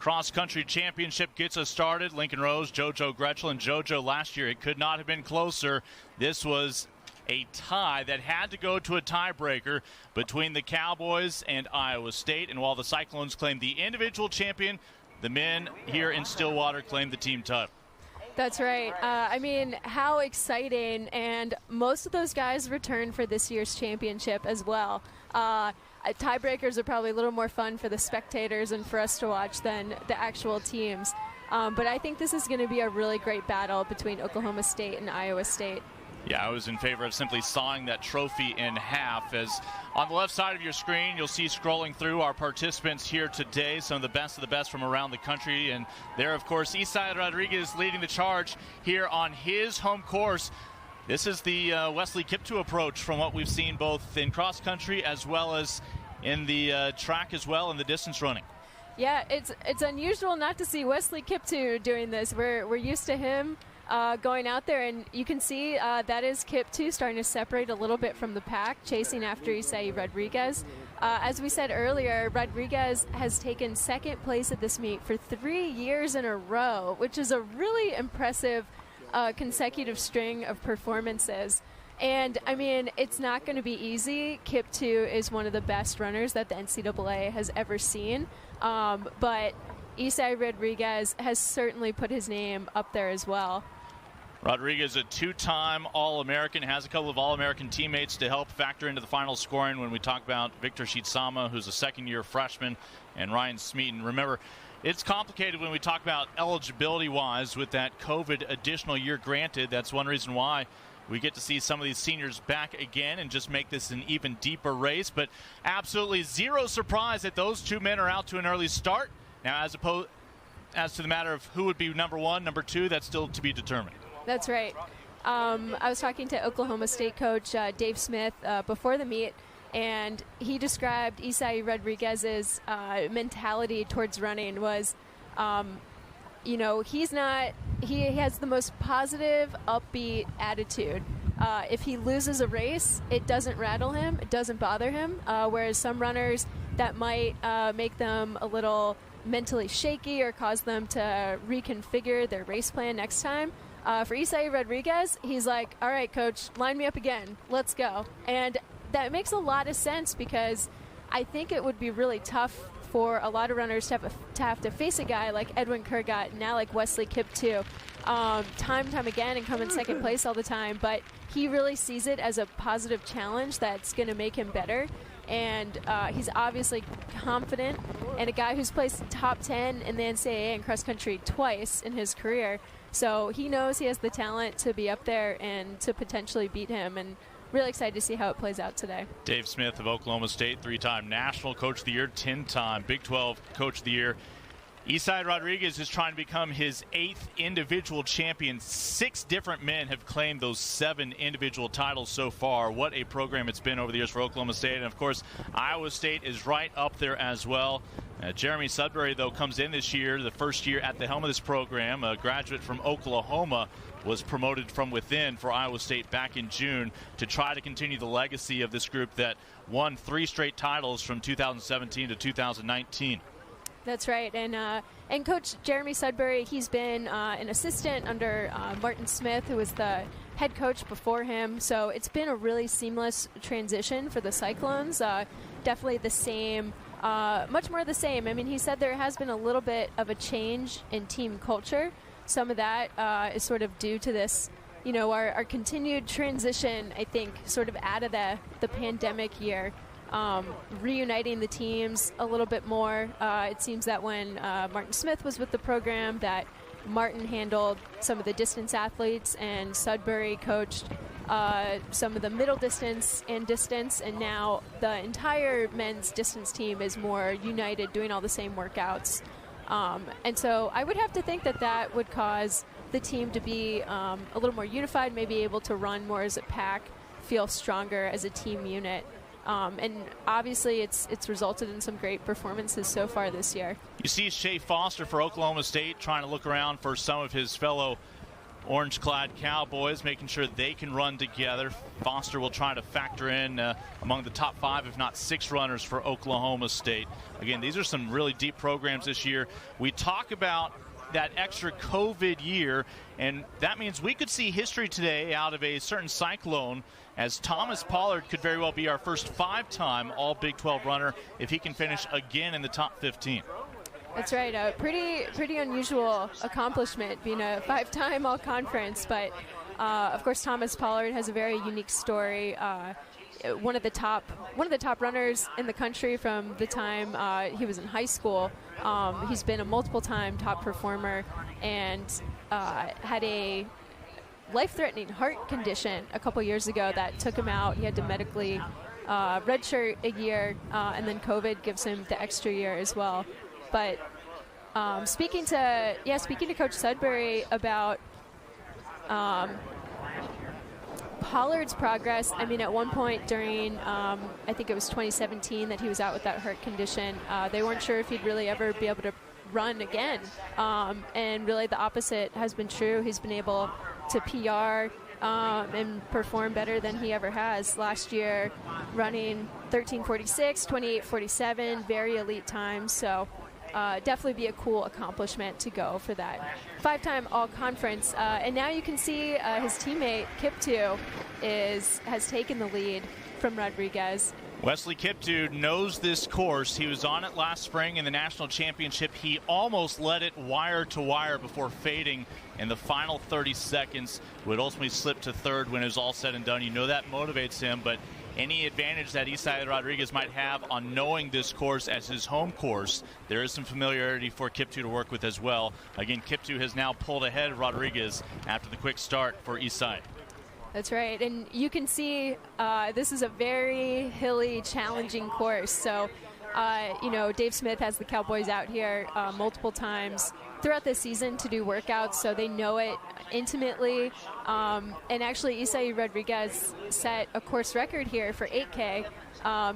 cross-country championship gets us started. Lincoln Rose, JoJo Gretschel, and JoJo last year. It could not have been closer. This was a tie that had to go to a tiebreaker between the Cowboys and Iowa State. And while the Cyclones claimed the individual champion, the men here in Stillwater claimed the team title. That's right. I mean, how exciting. And most of those guys returned for this year's championship as well. Tiebreakers are probably a little more fun for the spectators and for us to watch than the actual teams. But I think this is going to be a really great battle between Oklahoma State and Iowa State. Yeah, I was in favor of simply sawing that trophy in half. As on the left side of your screen, you'll see scrolling through our participants here today, some of the best from around the country. And there, of course, Isai Rodriguez leading the charge here on his home course. This is the Wesley Kiptoo approach from what we've seen both in cross country as well as in the track as well in the distance running. Yeah, it's unusual not to see Wesley Kiptoo doing this. We're used to him going out there, and you can see that is Kiptoo starting to separate a little bit from the pack, chasing after Isai Rodriguez. As we said earlier, Rodriguez has taken second place at this meet for 3 years in a row, which is a really impressive consecutive string of performances. And, I mean, it's not going to be easy. Kiptoo is one of the best runners that the NCAA has ever seen. But Isai Rodriguez has certainly put his name up there as well. Rodriguez, a two-time All-American, has a couple of All-American teammates to help factor into the final scoring when we talk about Victor Shitsama, who's a second-year freshman, and Ryan Smeaton. Remember, it's complicated when we talk about eligibility-wise with that COVID additional year granted. That's one reason why we get to see some of these seniors back again and just make this an even deeper race. But absolutely zero surprise that those two men are out to an early start. Now, as to the matter of who would be number one, number two, that's still to be determined. That's right. I was talking to Oklahoma State coach Dave Smith before the meet, and he described Isai Rodriguez's mentality towards running was, he has the most positive, upbeat attitude. If he loses a race, it doesn't rattle him, it doesn't bother him, whereas some runners that might make them a little mentally shaky or cause them to reconfigure their race plan next time. For Isai Rodriguez, he's like, all right, coach, line me up again. Let's go. And that makes a lot of sense because I think it would be really tough for a lot of runners to have to face a guy like Edwin Kurgat, now like Wesley Kiptoo, time and time again and come in second place all the time. But he really sees it as a positive challenge that's going to make him better. And he's obviously confident, and a guy who's placed top 10 in the NCAA in cross country twice in his career. So he knows he has the talent to be up there and to potentially beat him, and really excited to see how it plays out today. Dave Smith of Oklahoma State, 3-time National Coach of the Year, 10-time Big 12 Coach of the Year. Isai Rodriguez is trying to become his 8th individual champion. 6 different men have claimed those 7 individual titles so far. What a program it's been over the years for Oklahoma State. And, of course, Iowa State is right up there as well. Jeremy Sudbury, though, comes in this year, the first year at the helm of this program. A graduate from Oklahoma was promoted from within for Iowa State back in June to try to continue the legacy of this group that won 3 straight titles from 2017 to 2019. That's right, and Coach Jeremy Sudbury, he's been an assistant under Martin Smith, who was the head coach before him. So it's been a really seamless transition for the Cyclones. Definitely the same, much more the same. I mean, he said there has been a little bit of a change in team culture. Some of that is sort of due to this, our continued transition, I think, sort of out of the pandemic year. Reuniting the teams a little bit more. It seems that when Martin Smith was with the program, that Martin handled some of the distance athletes and Sudbury coached some of the middle distance, and now the entire men's distance team is more united, doing all the same workouts. And so I would have to think that would cause the team to be a little more unified, maybe able to run more as a pack, feel stronger as a team unit. And obviously it's resulted in some great performances so far this year. You see Shea Foster for Oklahoma State trying to look around for some of his fellow orange-clad Cowboys, making sure they can run together. Foster will try to factor in among the top 5, if not 6 runners for Oklahoma State. Again, these are some really deep programs this year. We talk about that extra COVID year, and that means we could see history today out of a certain Cyclone, as Thomas Pollard could very well be our first 5-time all Big 12 runner if he can finish again in the top 15. That's right. A pretty unusual accomplishment, being a 5-time all-conference. But of course, Thomas Pollard has a very unique story. One of the top runners in the country from the time he was in high school. He's been a multiple-time top performer and had a life-threatening heart condition a couple years ago that took him out. He had to medically redshirt a year, and then COVID gives him the extra year as well. But speaking to Coach Sudbury about Pollard's progress, I mean, at one point during, I think it was 2017 that he was out with that heart condition, they weren't sure if he'd really ever be able to run again. And really the opposite has been true. He's been able to PR and perform better than he ever has. Last year, running 13:46, 28:47, very elite times. So definitely be a cool accomplishment to go for that 5-time all-conference. And now you can see his teammate Kiptoo has taken the lead from Rodriguez. Wesley Kiptoo knows this course. He was on it last spring in the national championship. He almost led it wire to wire before fading in the final 30 seconds. Would ultimately slip to third when it was all said and done. You know that motivates him, but any advantage that Isai Rodriguez might have on knowing this course as his home course, there is some familiarity for Kiptoo to work with as well. Again, Kiptoo has now pulled ahead of Rodriguez after the quick start for Isai. That's right, and you can see this is a very hilly, challenging course. So, Dave Smith has the Cowboys out here multiple times throughout the season to do workouts, so they know it intimately. And actually, Isai Rodriguez set a course record here for 8K.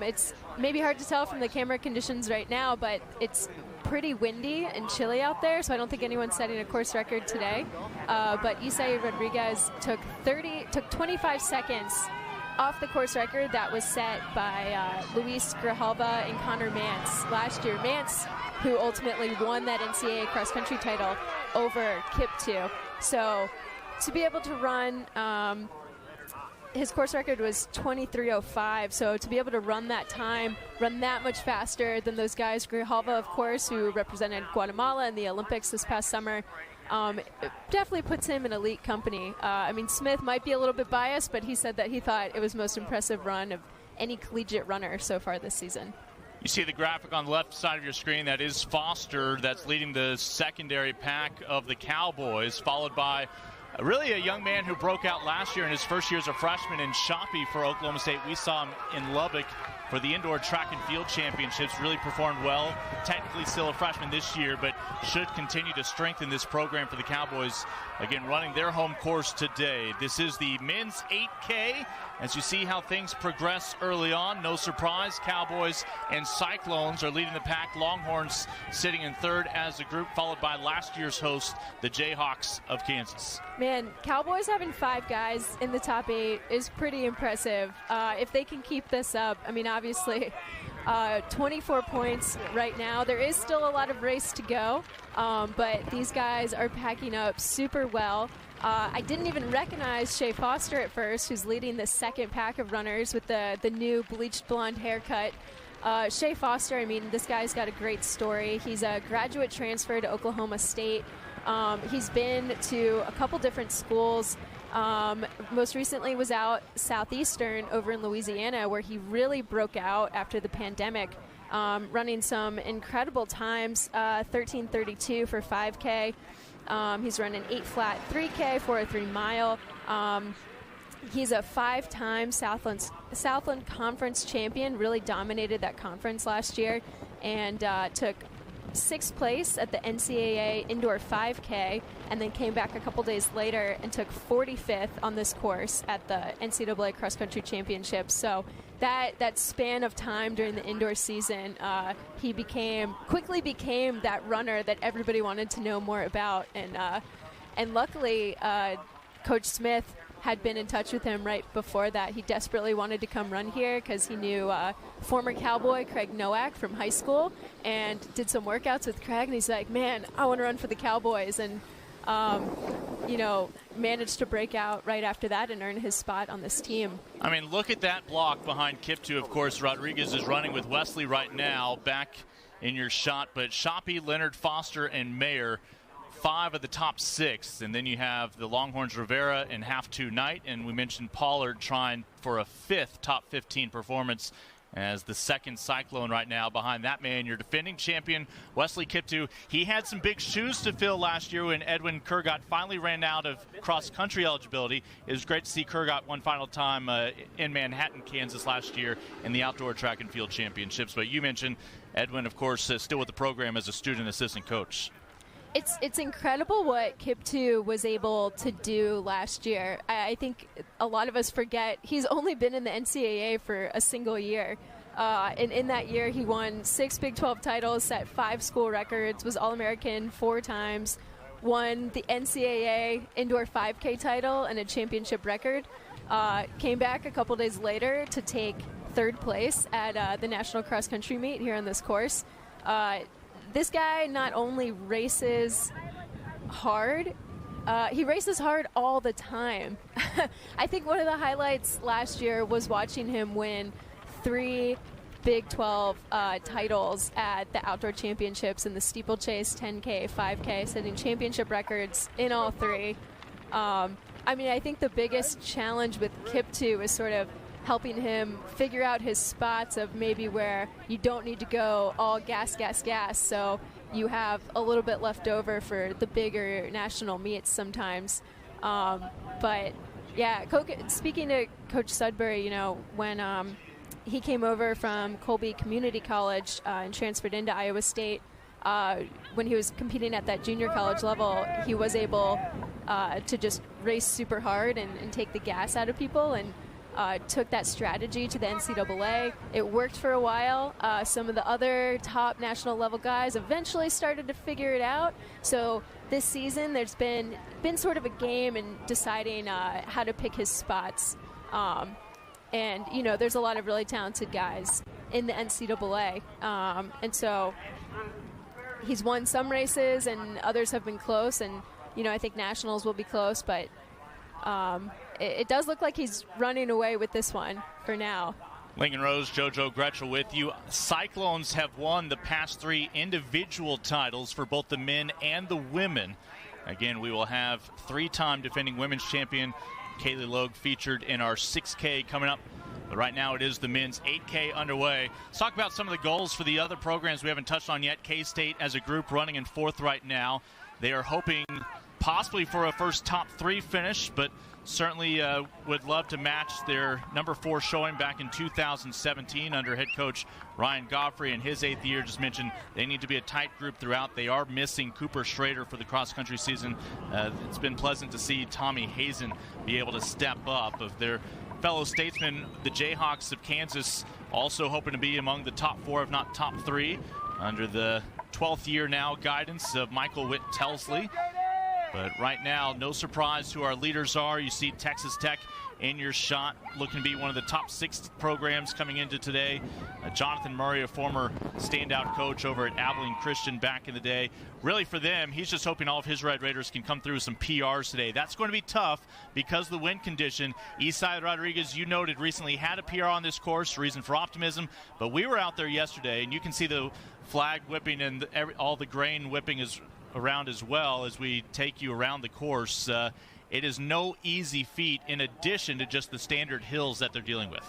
It's maybe hard to tell from the camera conditions right now, but it's pretty windy and chilly out there, so I don't think anyone's setting a course record today. But Isai Rodriguez took 25 seconds off the course record that was set by Luis Grijalva and Connor Mance last year. Mance, who ultimately won that NCAA cross-country title over Kiptoo. So to be able to run, his course record was 23:05, so to be able to run that time, run that much faster than those guys, Grijalva, of course, who represented Guatemala in the Olympics this past summer, it definitely puts him in elite company. I mean, Smith might be a little bit biased, but he said that he thought it was the most impressive run of any collegiate runner so far this season. You see the graphic on the left side of your screen. That is Foster that's leading the secondary pack of the Cowboys, followed by really a young man who broke out last year in his first year as a freshman in Shoppy for Oklahoma State. We saw him in Lubbock for the indoor track and field championships. Really performed well. Technically still a freshman this year, but should continue to strengthen this program for the Cowboys. Again, running their home course today. This is the men's 8K. As you see how things progress early on, no surprise, Cowboys and Cyclones are leading the pack. Longhorns sitting in third as a group, followed by last year's host, the Jayhawks of Kansas. Man, Cowboys having 5 guys in the top 8 is pretty impressive. If they can keep this up, I mean, obviously 24 points right now. There is still a lot of race to go, but these guys are packing up super well. I didn't even recognize Shea Foster at first, who's leading the second pack of runners with the new bleached blonde haircut. Shea Foster, I mean, this guy's got a great story. He's a graduate transfer to Oklahoma State. He's been to a couple different schools. Most recently was out Southeastern over in Louisiana, where he really broke out after the pandemic, running some incredible times, 13:32 for 5K. He's running 8 flat 3K for a 3 mile. He's a 5-time Southland Conference champion, really dominated that conference last year, and took 6th place at the NCAA indoor 5K, and then came back a couple days later and took 45th on this course at the NCAA cross country championships. So that span of time during the indoor season, he quickly became that runner that everybody wanted to know more about, and And luckily, Coach Smith had been in touch with him right before that. He desperately wanted to come run here because he knew former Cowboy Craig Nowak from high school and did some workouts with Craig. And he's like, man, I want to run for the Cowboys. And, managed to break out right after that and earn his spot on this team. I mean, look at that block behind Kiptoo. Of course, Rodriguez is running with Wesley right now, back in your shot. But Shoppy, Leonard, Foster, and Mayer, 5 of the top 6. And then you have the Longhorns Rivera and Half 2 Knight. And we mentioned Pollard trying for a 5th top 15 performance as the second Cyclone right now behind that man, your defending champion, Wesley Kiptoo. He had some big shoes to fill last year when Edwin Kurgat finally ran out of cross-country eligibility. It was great to see Kurgat one final time in Manhattan, Kansas last year in the Outdoor Track and Field Championships. But you mentioned Edwin, of course, still with the program as a student assistant coach. It's incredible what Kiptoo was able to do last year. I think a lot of us forget he's only been in the NCAA for a single year. And in that year, he won 6 Big 12 titles, set 5 school records, was All-American 4 times, won the NCAA indoor 5K title and a championship record. Came back a couple days later to take 3rd place at the National Cross Country Meet here on this course. This guy not only races hard, he races hard all the time. I think one of the highlights last year was watching him win 3 Big 12 titles at the Outdoor Championships in the steeplechase, 10K, 5K, setting championship records in all 3. I think the biggest challenge with Kiptoo is sort of helping him figure out his spots of maybe where you don't need to go all gas, so you have a little bit left over for the bigger national meets sometimes. But yeah, speaking to Coach Sudbury, when he came over from Colby Community College and transferred into Iowa State, when he was competing at that junior college level, he was able to just race super hard and take the gas out of people, and took that strategy to the NCAA. It worked for a while. Some of the other top national level guys eventually started to figure it out. So this season there's been sort of a game in deciding how to pick his spots. And there's a lot of really talented guys in the NCAA. And so he's won some races and others have been close, and I think nationals will be close, but it does look like he's running away with this one for now. Lincoln Rose, JoJo Gretschel with you. Cyclones have won the past 3 individual titles for both the men and the women. Again, we will have 3-time defending women's champion Kaylee Logue featured in our 6K coming up. But right now it is the men's 8K underway. Let's talk about some of the goals for the other programs we haven't touched on yet. K-State as a group running in 4th right now. They are hoping possibly for a first top 3 finish, but certainly would love to match their number 4 showing back in 2017 under head coach Ryan Godfrey in his 8th year. Just mentioned they need to be a tight group throughout. They are missing Cooper Schrader for the cross-country season. It's been pleasant to see Tommy Hazen be able to step up. Of their fellow statesmen, the Jayhawks of Kansas also hoping to be among the top 4, if not top 3, under the 12th year now guidance of Michael Witt-Telsley. But right now, no surprise who our leaders are. You see Texas Tech in your shot, looking to be one of the top 6 programs coming into today. Jonathan Murray, a former standout coach over at Abilene Christian back in the day. Really for them, he's just hoping all of his Red Raiders can come through with some PRs today. That's going to be tough because of the wind condition. Isai Rodriguez, you noted, recently had a PR on this course, reason for optimism. But we were out there yesterday, and you can see the flag whipping and all the grain whipping is around as well as we take you around the course. It is no easy feat in addition to just the standard hills that they're dealing with.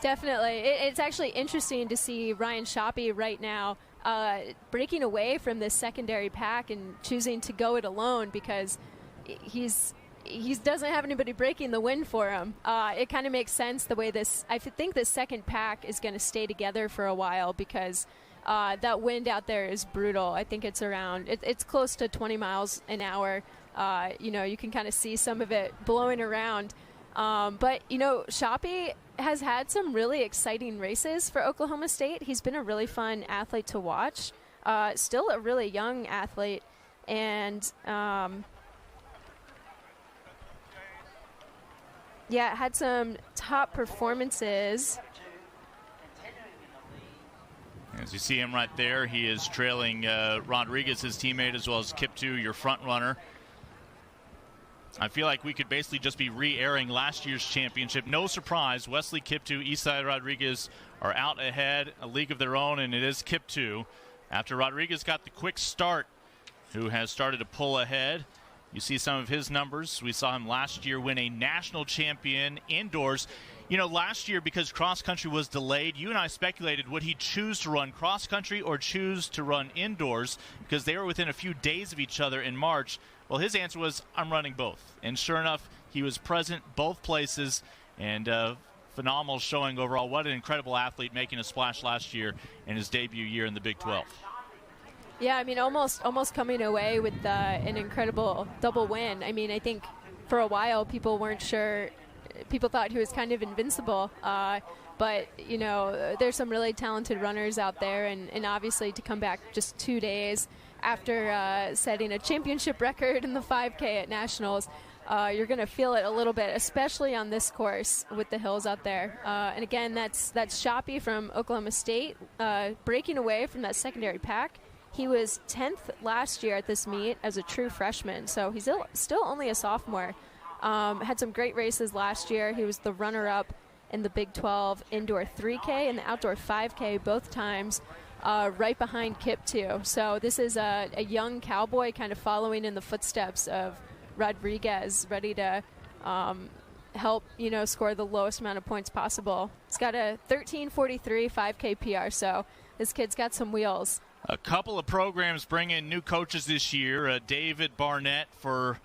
Definitely. It's actually interesting to see Ryan Shoppy right now breaking away from this secondary pack and choosing to go it alone because he doesn't have anybody breaking the wind for him. It kind of makes sense the way I think this second pack is going to stay together for a while because that wind out there is brutal. I think it's it's close to 20 miles an hour. You can kind of see some of it blowing around. But Shoppy has had some really exciting races for Oklahoma State. He's been a really fun athlete to watch. Still a really young athlete. And Yeah, had some top performances. As you see him right there, he is trailing Rodriguez, his teammate, as well as Kiptoo, your front runner. I feel like we could basically just be re-airing last year's championship. No surprise, Wesley Kiptoo, Isai Rodriguez are out ahead, a league of their own, and it is Kiptoo. After Rodriguez got the quick start, who has started to pull ahead. You see some of his numbers. We saw him last year win a national champion indoors. You know, last year, because cross-country was delayed, you and I speculated, would he choose to run cross-country or choose to run indoors, because they were within a few days of each other in March. Well, his answer was, I'm running both. And sure enough, he was present both places, and phenomenal showing overall. What an incredible athlete, making a splash last year in his debut year in the Big 12. Yeah, I mean, almost coming away with an incredible double win. I mean, I think for a while people weren't sure. People thought he was kind of invincible. But, you know, there's some really talented runners out there. And obviously to come back just 2 days after setting a championship record in the 5K at Nationals, you're going to feel it a little bit, especially on this course with the hills out there. And again, that's Shoppy from Oklahoma State breaking away from that secondary pack. He was 10th last year at this meet as a true freshman, so he's still only a sophomore. Had some great races last year. He was the runner-up in the Big 12 indoor 3K and the outdoor 5K both times, right behind Kiptoo. So this is a young cowboy kind of following in the footsteps of Rodriguez, ready to help, you know, score the lowest amount of points possible. He's got a 13:43 5K PR, so this kid's got some wheels. A couple of programs bring in new coaches this year. David Barnett for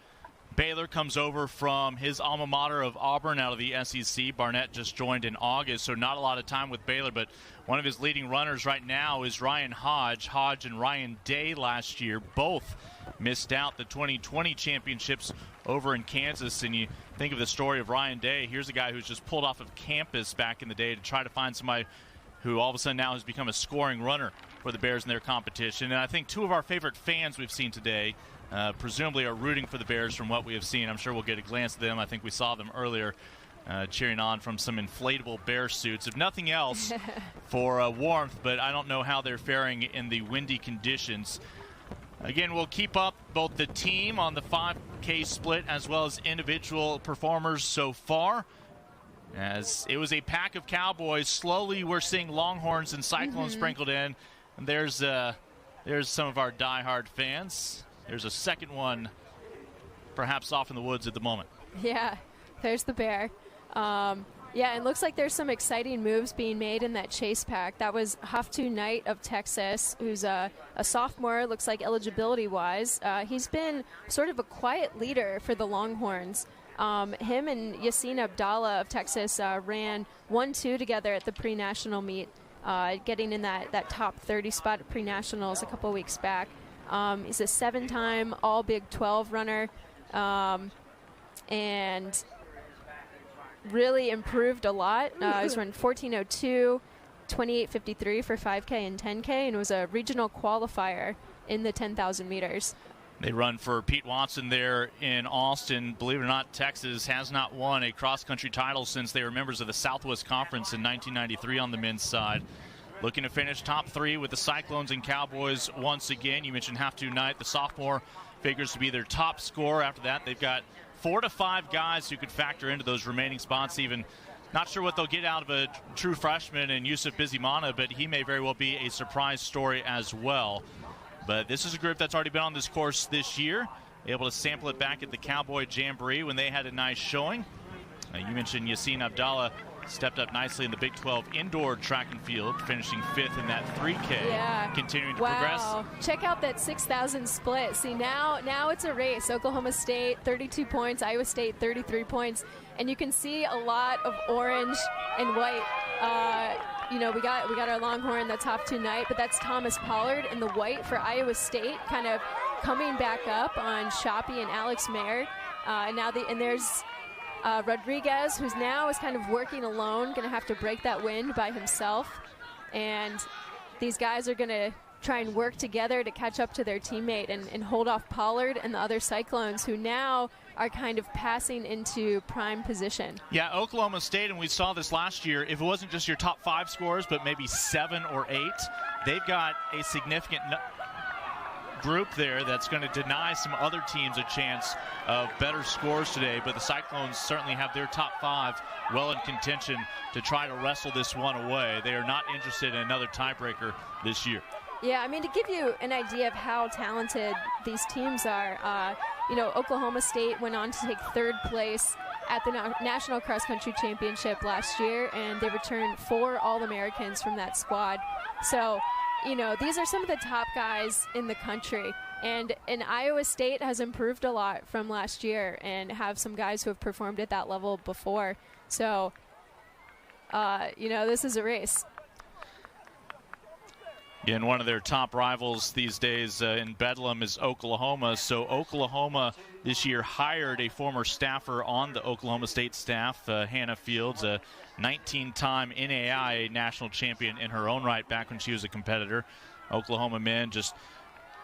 Baylor comes over from his alma mater of Auburn out of the SEC. Barnett just joined in August, so not a lot of time with Baylor, but one of his leading runners right now is Ryan Hodge. Hodge and Ryan Day last year both missed out the 2020 championships over in Kansas. And you think of the story of Ryan Day. Here's a guy who's just pulled off of campus back in the day to try to find somebody who all of a sudden now has become a scoring runner for the Bears in their competition. And I think two of our favorite fans we've seen today presumably are rooting for the Bears from what we have seen. I'm sure we'll get a glance at them. I think we saw them earlier cheering on from some inflatable Bear suits. If nothing else, for warmth, but I don't know how they're faring in the windy conditions. Again, we'll keep up both the team on the 5K split as well as individual performers so far. As it was a pack of Cowboys, slowly we're seeing Longhorns and Cyclones sprinkled in. And there's some of our diehard fans. There's a second one, perhaps off in the woods at the moment. Yeah, there's the Bear. Yeah, it looks like there's some exciting moves being made in that chase pack. That was Haftu Knight of Texas, who's a sophomore, looks like eligibility-wise. He's been sort of a quiet leader for the Longhorns. Him and Yassine Abdallah of Texas ran 1-2 together at the pre-national meet, getting in that top 30 spot at pre-nationals a couple weeks back. He's a 7-time All Big 12 runner, and really improved a lot. He's run 14:02, 28:53 for 5K and 10K, and was a regional qualifier in the 10,000 meters. They run for Pete Watson there in Austin. Believe it or not, Texas has not won a cross-country title since they were members of the Southwest Conference in 1993 on the men's side. Looking to finish top 3 with the Cyclones and Cowboys once again. You mentioned Haftu Knight, the sophomore, figures to be their top scorer. After that, they've got 4 to 5 guys who could factor into those remaining spots. Even not sure what they'll get out of a true freshman in Yusuf Bizimana, but he may very well be a surprise story as well. But this is a group that's already been on this course this year, able to sample it back at the Cowboy Jamboree when they had a nice showing. You mentioned Yassine Abdallah stepped up nicely in the Big 12 indoor track and field, finishing 5th in that 3K, continuing to progress. Check out that 6,000 split. See, now it's a race. Oklahoma State, 32 points. Iowa State, 33 points. And you can see a lot of orange and white. You know, we got our Longhorn, that's Haftu Knight, but that's Thomas Pollard in the white for Iowa State, kind of coming back up on Shoppy and Alex Mayer. And there's Rodriguez, who's now is kind of working alone, going to have to break that wind by himself. And these guys are going to try and work together to catch up to their teammate and hold off Pollard and the other Cyclones, who now are kind of passing into prime position. Yeah, Oklahoma State, and we saw this last year, if it wasn't just your top 5 scorers, but maybe 7 or 8, they've got a significant group there that's going to deny some other teams a chance of better scores today. But the Cyclones certainly have their top 5 well in contention to try to wrestle this one away. They are not interested in another tiebreaker this year. Yeah, I mean, to give you an idea of how talented these teams are, Oklahoma State went on to take 3rd place at the National Cross Country Championship last year, and they returned 4 All-Americans from that squad. So, these are some of the top guys in the country. And Iowa State has improved a lot from last year and have some guys who have performed at that level before. So, this is a race. And one of their top rivals these days in Bedlam is Oklahoma. So Oklahoma this year hired a former staffer on the Oklahoma State staff, Hannah Fields, a 19-time NAIA national champion in her own right back when she was a competitor. Oklahoma men just,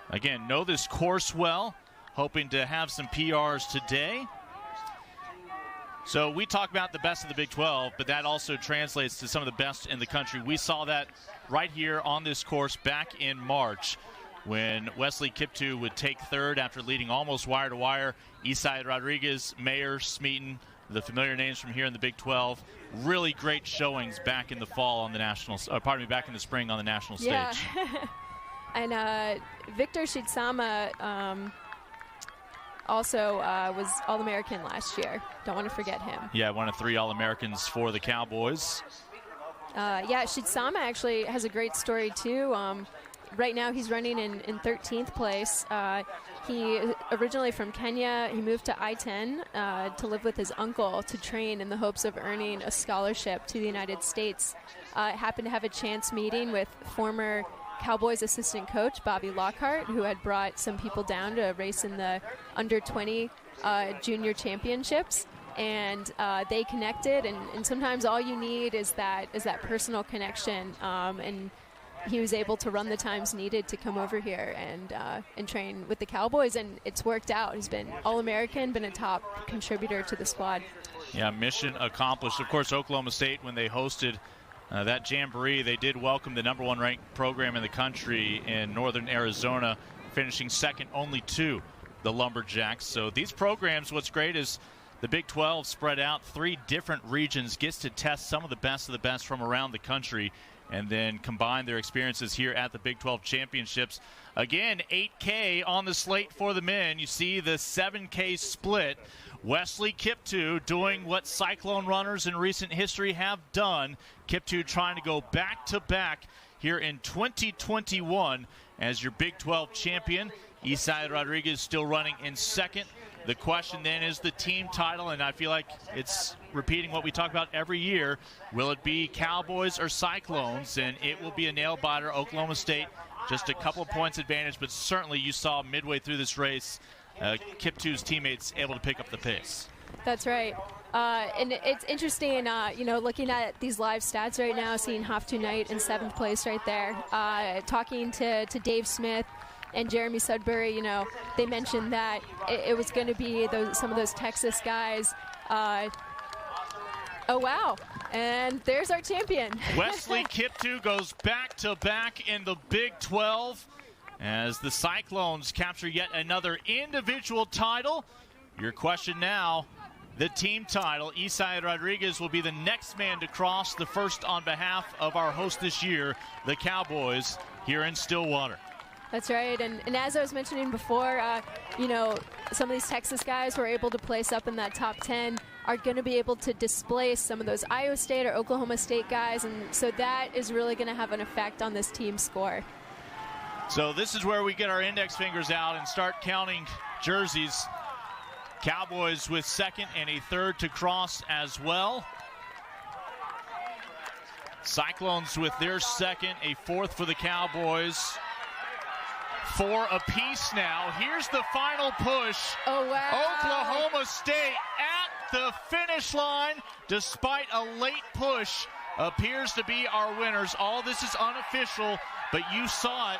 again, know this course well, hoping to have some PRs today. So we talk about the best of the Big 12, but that also translates to some of the best in the country. We saw that right here on this course back in March when Wesley Kiptoo would take 3rd after leading almost wire to wire. Isai Rodriguez, Mayer, Smeaton, the familiar names from here in the Big 12. Really great showings back in the fall on the back in the spring on the national stage. Yeah. And Victor Shitsama also was All-American last year. Don't want to forget him. Yeah, one of 3 All-Americans for the Cowboys. Shitsama actually has a great story, too. Right now he's running in 13th place. He originally from Kenya. He moved to I-10 to live with his uncle to train in the hopes of earning a scholarship to the United States. Happened to have a chance meeting with former Cowboys assistant coach Bobby Lockhart, who had brought some people down to race in the under-20 junior championships. And they connected, and sometimes all you need is that personal connection. And he was able to run the times needed to come over here and train with the Cowboys, and it's worked out. He's been All-American, been a top contributor to the squad. Yeah, mission accomplished. Of course, Oklahoma State, when they hosted that jamboree, they did welcome the #1 ranked program in the country in northern Arizona, finishing 2nd only to the Lumberjacks. So these programs, what's great is the Big 12 spread out 3 different regions, gets to test some of the best from around the country, and then combine their experiences here at the Big 12 Championships. Again, 8K on the slate for the men. You see the 7K split. Wesley Kiptoo doing what Cyclone runners in recent history have done. Kiptoo trying to go back-to-back here in 2021 as your Big 12 champion. Isai Rodriguez still running in 2nd. The question then is the team title, and I feel like it's repeating what we talk about every year. Will it be Cowboys or Cyclones? And it will be a nail-biter. Oklahoma State just a couple of points advantage, but certainly you saw midway through this race, Kiptoo's teammates able to pick up the pace. That's right. And it's interesting, looking at these live stats right now, seeing Haftu Knight in 7th place right there. Talking to Dave Smith and Jeremy Sudbury, they mentioned that it was going to be some of those Texas guys. Oh, wow. And there's our champion. Wesley Kiptoo goes back-to-back in the Big 12 as the Cyclones capture yet another individual title. Your question now, the team title. Isai Rodriguez will be the next man to cross, the first on behalf of our host this year, the Cowboys, here in Stillwater. That's right, and as I was mentioning before, some of these Texas guys who are able to place up in that top 10 are going to be able to displace some of those Iowa State or Oklahoma State guys, and so that is really going to have an effect on this team score. So this is where we get our index fingers out and start counting jerseys. Cowboys with 2nd and a 3rd to cross as well. Cyclones with their 2nd, a 4th for the Cowboys. 4 apiece now. Here's the final push. Oh, wow. Oklahoma State at the finish line, despite a late push, appears to be our winners. All this is unofficial, but you saw it.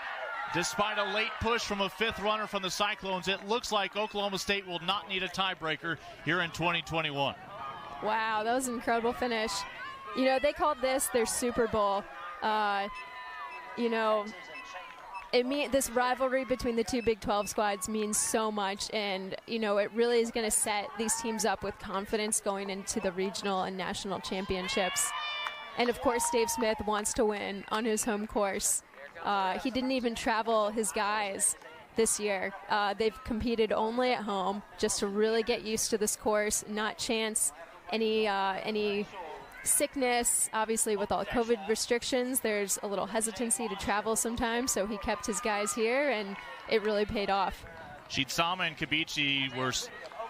despite a late push from a fifth runner from the Cyclones, it looks like Oklahoma State will not need a tiebreaker here in 2021. Wow, that was an incredible finish. You know, they called this their Super Bowl. You know, this rivalry between the two Big 12 squads means so much, and, you know, it really is going to set these teams up with confidence going into the regional and national championships. And, of course, Dave Smith wants to win on his home course. He didn't even travel his guys this year. They've competed only at home just to really get used to this course, not chance any sickness. Obviously, with all COVID restrictions, there's a little hesitancy to travel sometimes, so he kept his guys here, and it really paid off. Shitzama and Kabichi were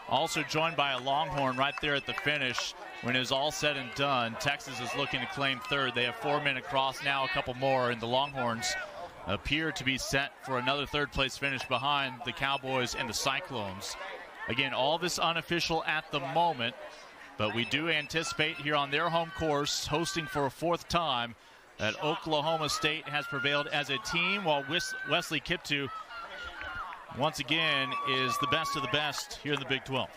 also joined by a Longhorn right there at the finish. When it was all said and done, Texas is looking to claim third. They have 4 men across, now a couple more, and the Longhorns appear to be set for another third-place finish behind the Cowboys and the Cyclones. Again, all this unofficial at the moment, but we do anticipate here on their home course, hosting for a fourth time, that Oklahoma State has prevailed as a team, while Wesley Kiptoo, once again, is the best of the best here in the Big 12.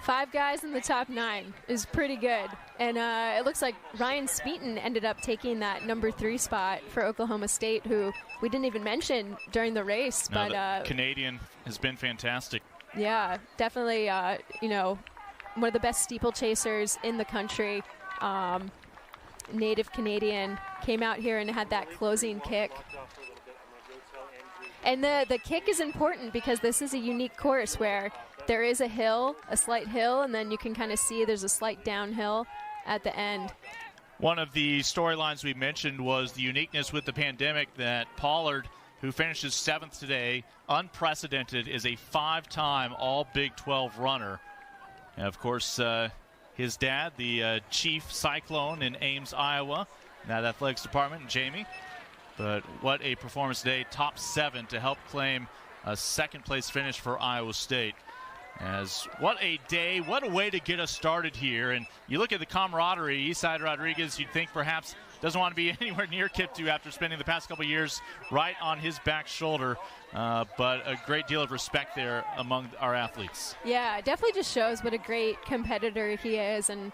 5 guys in the top 9 is pretty good. And it looks like Ryan Speeton ended up taking that number 3 spot for Oklahoma State, who we didn't even mention during the race. No, but the Canadian has been fantastic. Yeah, definitely, you know, one of the best steeplechasers in the country. Native Canadian, came out here and had that closing kick. And the kick is important because this is a unique course where there is a hill, a slight hill, and then you can kind of see there's a slight downhill at the end. One of the storylines we mentioned was the uniqueness with the pandemic that Pollard, who finishes 7th today, unprecedented, is a 5-time All-Big 12 runner. And of course, his dad, the chief Cyclone in Ames, Iowa, that athletics department, Jamie. But what a performance today, top 7 to help claim a second-place finish for Iowa State. As what a day, what a way to get us started here. And you look at the camaraderie, Isai Rodriguez, you'd think perhaps doesn't want to be anywhere near Kiptoo after spending the past couple of years right on his back shoulder. But a great deal of respect there among our athletes. Yeah, it definitely just shows what a great competitor he is. And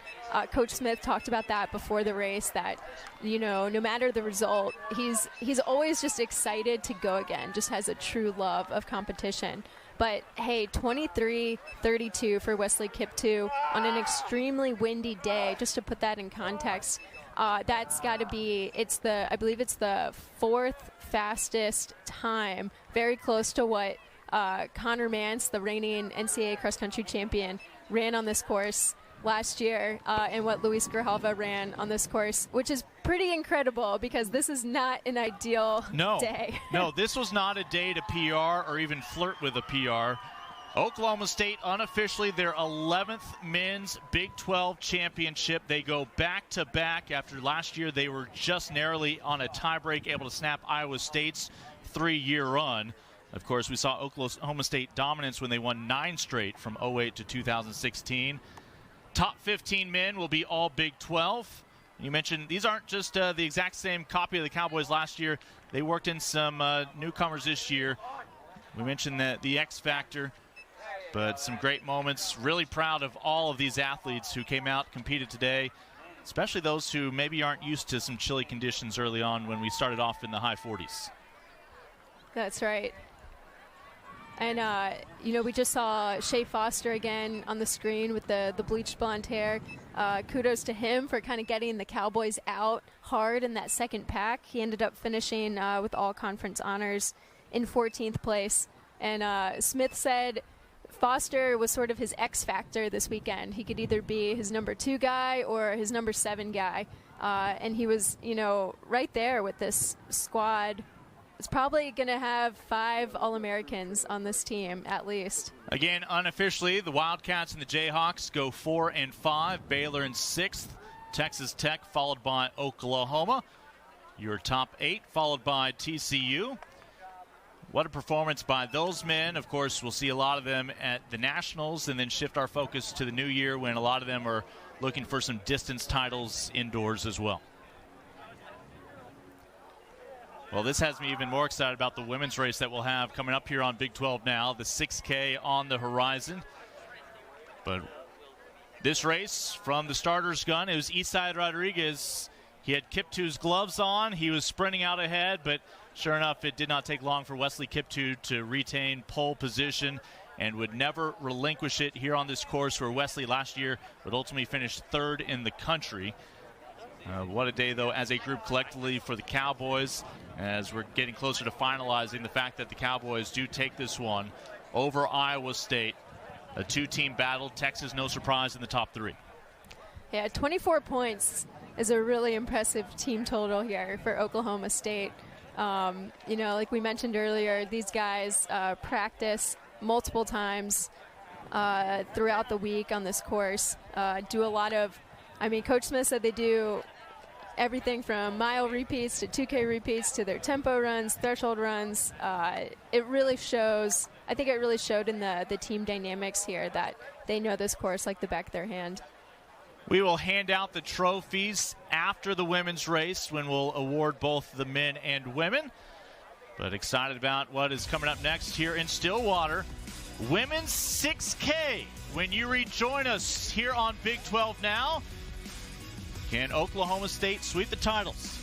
Coach Smith talked about that before the race, that, you know, no matter the result, he's always just excited to go again, just has a true love of competition. But, hey, 23-32 for Wesley Kiptoo on an extremely windy day. Just to put that in context, that's got to be, I believe it's the 4th fastest time, very close to what Connor Mance, the reigning NCAA cross-country champion, ran on this course last year, and what Luis Grijalva ran on this course, which is pretty incredible because this is not an ideal day. No, this was not a day to PR or even flirt with a PR. Oklahoma State unofficially their 11th men's Big 12 championship. They go back-to-back after last year they were just narrowly on a tiebreak able to snap Iowa State's 3-year run. Of course, we saw Oklahoma State dominance when they won 9 straight from 2008 to 2016. Top 15 men will be all Big 12. You mentioned these aren't just the exact same copy of the Cowboys last year. They worked in some newcomers this year. We mentioned the X Factor, but some great moments. Really proud of all of these athletes who came out, competed today, especially those who maybe aren't used to some chilly conditions early on when we started off in the high 40s. That's right. And, you know, we just saw Shea Foster again on the screen with the bleached blonde hair. Kudos to him for kind of getting the Cowboys out hard in that second pack. He ended up finishing with all conference honors in 14th place. And Smith said Foster was sort of his X factor this weekend. He could either be his number 2 guy or his number 7 guy. And he was, you know, right there with this squad. It's probably going to have 5 All-Americans on this team, at least. Again, unofficially, the Wildcats and the Jayhawks go 4 and 5. Baylor in 6th. Texas Tech followed by Oklahoma. Your top 8 followed by TCU. What a performance by those men. Of course, we'll see a lot of them at the Nationals and then shift our focus to the new year when a lot of them are looking for some distance titles indoors as well. Well, this has me even more excited about the women's race that we'll have coming up here on Big 12 now. The 6K on the horizon. But this race from the starter's gun, it was Isai Rodriguez. He had Kiptu's gloves on. He was sprinting out ahead, but sure enough, it did not take long for Wesley Kiptu to retain pole position and would never relinquish it here on this course, where Wesley last year would ultimately finish third in the country. What a day, though, as a group collectively for the Cowboys, as we're getting closer to finalizing the fact that the Cowboys do take this one over Iowa State. A two-team battle. Texas, no surprise, in the top three. Yeah, 24 points is a really impressive team total here for Oklahoma State. You know, like we mentioned earlier, these guys practice multiple times throughout the week on this course. Do a lot of, I mean, Coach Smith said they do everything from mile repeats to 2K repeats to their tempo runs, threshold runs. It really shows, I think it really showed in the team dynamics here that they know this course like the back of their hand. We will hand out the trophies after the women's race, when we'll award both the men and women. But excited about what is coming up next here in Stillwater. Women's 6K. When you rejoin us here on Big 12 Now, can Oklahoma State sweep the titles?